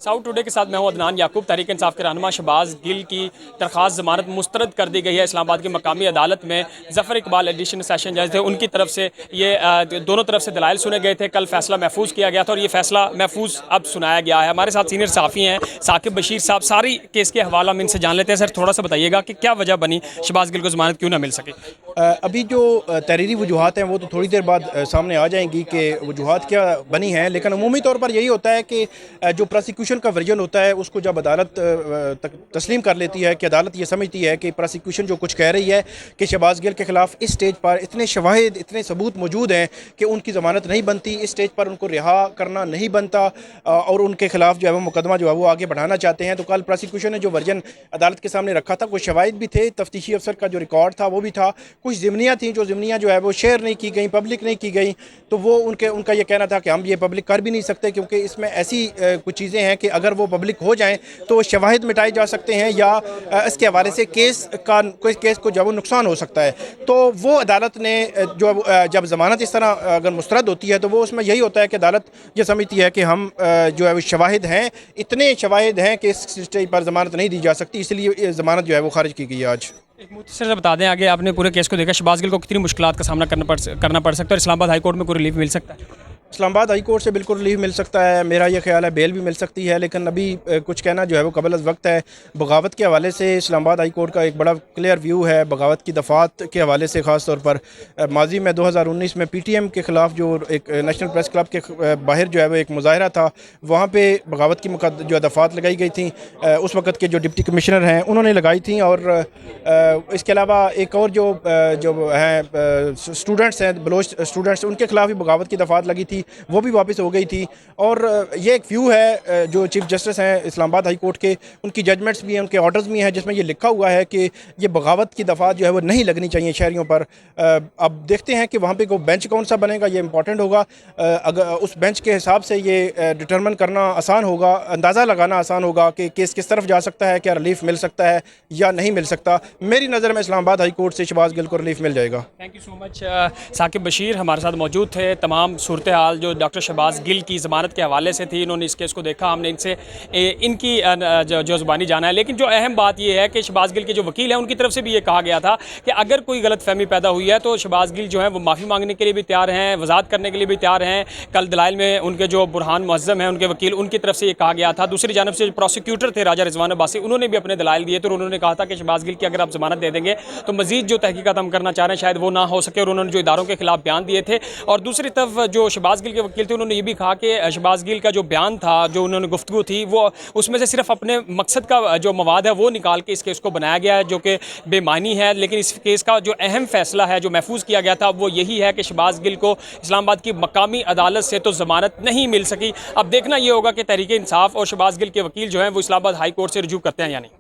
South today के साथ मैं हूं अदनान याकूब। तहरीक इंसाफ के रहनुमा शहबाज गिल की दरख्वास्त ज़मानत मुस्तरद कर दी गई है। इस्लामाबाद की मकामी अदालत में ज़फ़र इकबाल एडिशनल सेशन जज थे, उनकी तरफ से ये दोनों तरफ से दलाइल सुने गए थे। कल फैसला महफूज किया गया था और ये फैसला महफूज अब सुनाया गया है। हमारे साथ सीनियर सहाफ़ी हैं साकिब बशीर साहब। सारी केस के हवाला हम इनसे जान लेते हैं। सर, थोड़ा सा बताइएगा कि क्या वजह बनी शहबाज गिल को ज़मानत क्यों ना मिल सके? अभी जो तहरीरी वजूहात हैं वो तो थोड़ी देर बाद सामने आ जाएंगी कि वजूहात क्या बनी हैं, लेकिन अमूमी तौर पर यही होता है कि जो प्रोसिक्यूशन का वर्जन होता है उसको जब अदालत तस्लीम कर लेती है कि अदालत ये समझती है कि प्रोसिक्यूशन जो कुछ कह रही है कि शहबाज गिल के ख़िलाफ़ इस स्टेज पर इतने शवाहिद इतने सबूत मौजूद हैं कि उनकी ज़मानत नहीं बनती, इस स्टेज पर उनको रिहा करना नहीं बनता और उनके ख़िलाफ़ जो है वो मुकदमा जो है वो आगे बढ़ाना चाहते हैं। तो कल प्रोसिक्यूशन ने जो वर्जन अदालत के सामने रखा था, कुछ शवाहिद भी थे, तफ्तीशी अफसर का जो रिकॉर्ड था वो भी था, कुछ ज़िमनियाँ थी जो ज़िमनियाँ जो है वो शेयर नहीं की गई, पब्लिक नहीं की गई। तो वो उनका ये कहना था कि हम ये पब्लिक कर भी नहीं सकते क्योंकि इसमें ऐसी कुछ चीज़ें हैं कि अगर वो पब्लिक हो जाएं तो शवाहिद मिटाए जा सकते हैं या इसके हवाले से केस को जब वो नुकसान हो सकता है। तो वो अदालत ने जो जब ज़मानत इस तरह अगर मुस्तरद होती है तो वो उसमें यही होता है कि अदालत ये समझती है कि हम जो है वो शवाहिद हैं, इतने शवाहिद हैं कि इस स्टेज पर ज़मानत नहीं दी जा सकती, इसलिए ज़मानत जो है वो खारिज की गई है आज। एक मुख्तसर से बता दें, आगे आपने पूरे केस को देखा, शहबाज गिल को कितनी मुश्किलात का सामना करना पड़ सकता है और इस्लामाबाद हाई कोर्ट में कोई रिलीफ मिल सकता है? इस्लामाबाद हाई कोर्ट से बिल्कुल रिलीफ मिल सकता है, मेरा ये ख्याल है बेल भी मिल सकती है, लेकिन अभी कुछ कहना जो है वो कबल वक्त है। बगावत के हवाले से इस्लामाबाद हाई कोर्ट का एक बड़ा क्लियर व्यू है, बगावत की दफ़ात के हवाले से ख़ास तौर पर माजी में 2019 में PTM के ख़िलाफ़ जो एक नेशनल प्रेस क्लब के बाहर जो है वो एक मुज़ाहरा था, वहाँ पर बगावत की जो दफ़ात लगाई गई थी, उस वक़्त के जो डिप्टी कमिश्नर हैं उन्होंने लगाई थी। और इसके अलावा एक और जो हैं स्टूडेंट्स हैं, बलोच स्टूडेंट्स, उनके ख़िलाफ़ भी बगावत की दफ़ात लगी थी, वो भी वापस हो गई थी। और ये एक व्यू है जो चीफ जस्टिस हैं इस्लामाबाद हाई कोर्ट के, उनकी जजमेंट्स भी हैं, उनके ऑर्डर्स भी हैं, जिसमें ये लिखा हुआ है कि ये बगावत की दफ़ात जो है वो नहीं लगनी चाहिए शहरियों पर। अब देखते हैं कि वहाँ पे कोई बेंच कौन सा बनेगा, ये इंपॉर्टेंट होगा। अगर उस बेंच के हिसाब से ये डिटरमिन करना आसान होगा, अंदाज़ा लगाना आसान होगा कि केस किस तरफ जा सकता है, क्या रिलीफ मिल सकता है या नहीं मिल सकता। मेरी नज़र में इस्लामाबाद हाई कोर्ट से शहबाज गिल को रिलीफ मिल जाएगा। Thank you so much. Saqib Bashir हमारे साथ मौजूद थे। तमाम सूरत हाल जो डॉक्टर शहबाज गिल की ज़मानत के हवाले से थी, इन्होंने इस केस को देखा, हमने इनसे इनकी जो ज़ुबानी जाना है। लेकिन जो अहम बात यह है कि शहबाज गिल के जो वकील हैं उनकी तरफ से भी ये कहा गया था कि अगर कोई गलत फहमी पैदा हुई है तो शहबाज गिल जो है वो माफ़ी मांगने के लिए भी तैयार हैं, वजाहत करने के लिए भी तैयार हैं। कल दलाइल में उनके जो बुरहान मुअज़्ज़म हैं, उनके वकील, उनकी तरफ से ये कहा गया था। दूसरी जानब से जो प्रोसिक्यूटर थे राजा रिजवान अब्बासी, उन्होंने भी अपने दलाइल दिए थे और उन्होंने कहा था कि शहबाज गिल की अगर आप ज़मानत दे देंगे तो मज़ीद जो तहकीकात हम करना चाह रहे हैं शायद वो ना हो सके, और उन्होंने जो इदारों के खिलाफ बयान दिए थे। और दूसरी तरफ जो शहबाज गिल के वकील थे उन्होंने ये भी कहा कि शहबाज गिल का जो बयान था, जो उन्होंने गुफ्तगू थी, वो उसमें से सिर्फ अपने मकसद का जो मवाद है वो निकाल के इस केस को बनाया गया है, जो कि बेमानी है। लेकिन इस केस का जो अहम फैसला है जो महफूज किया गया था वो यही है कि शहबाज गिल को इस्लामाबाद की मकामी अदालत से तो ज़मानत नहीं मिल सकी। अब देखना ये होगा कि तहरीक इंसाफ और शहबाज गिल के वकील जो हैं वो इस्लामाबाद हाई कोर्ट से रुजू करते हैं या नहीं।